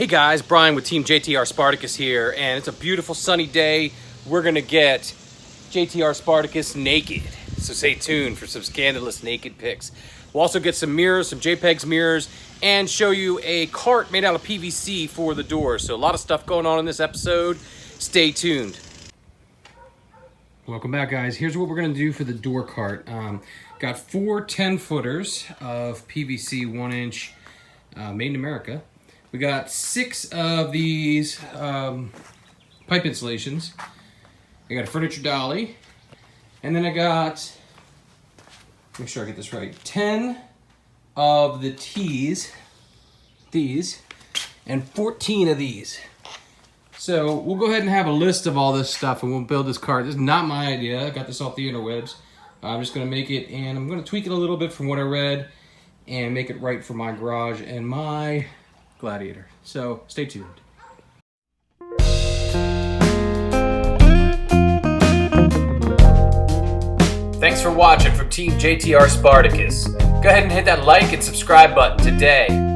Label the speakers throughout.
Speaker 1: Hey guys, Brian with Team JTR.Spartacus here, and it's a beautiful sunny day. We're gonna get JTR.Spartacus naked, so stay tuned for some scandalous naked pics. We'll also get some mirrors, some JPEGs mirrors, and show you a cart made out of PVC for the door. So a lot of stuff going on in this episode. Stay tuned. Welcome back, guys. Here's what we're gonna do for the door cart. Got 4 10-footers of PVC 1-inch made in America. We got 6 of these pipe insulations. I got a furniture dolly. And then I got, make sure I get this right, 10 of the tees, these, and 14 of these. So we'll go ahead and have a list of all this stuff and we'll build this cart. This is not my idea. I got this off the interwebs. I'm just gonna make it, and I'm gonna tweak it a little bit from what I read and make it right for my garage and my Gladiator. So stay tuned. Thanks for watching from Team JTR.Spartacus. Go ahead and hit that like and subscribe button today.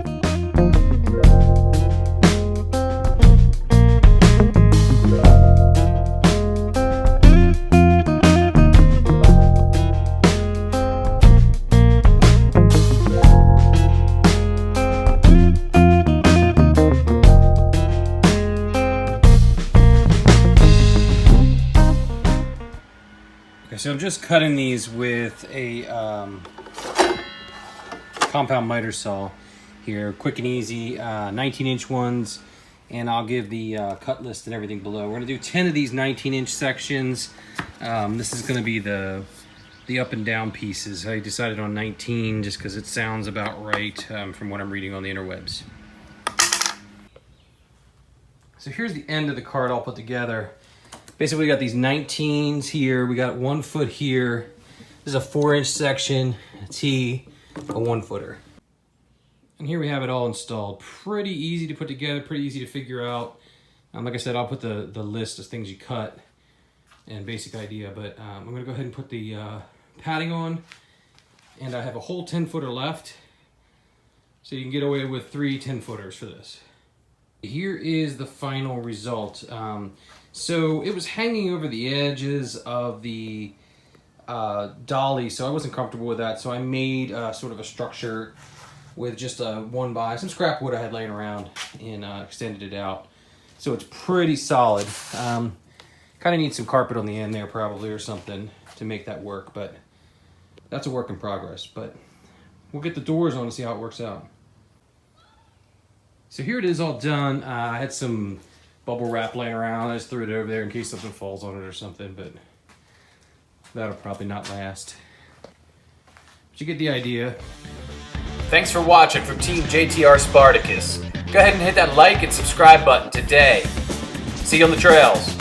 Speaker 1: So I'm just cutting these with a compound miter saw here, quick and easy, 19-inch ones, and I'll give the cut list and everything below. We're gonna do 10 of these 19-inch sections. This is gonna be the up and down pieces. I decided on 19 just because it sounds about right from what I'm reading on the interwebs. So here's the end of the cart all put together. Basically, we got these 19s here. We got 1 foot here. This is a 4-inch section, a T, a 1-footer. And here we have it all installed. Pretty easy to put together, pretty easy to figure out. Like I said, I'll put the list of things you cut and basic idea, but I'm gonna go ahead and put the padding on, and I have a whole 10-footer left, so you can get away with 3 10-footers for this. Here is the final result. So it was hanging over the edges of the dolly, so I wasn't comfortable with that. So I made sort of a structure with just a 1x, some scrap wood I had laying around, and extended it out. So it's pretty solid. Kind of need some carpet on the end there probably or something to make that work, but that's a work in progress. But we'll get the doors on and see how it works out. So here it is all done. I had some bubble wrap laying around. I just threw it over there in case something falls on it or something, but that'll probably not last. But you get the idea. Thanks for watching from Team JTR.Spartacus. Go ahead and hit that like and subscribe button today. See you on the trails.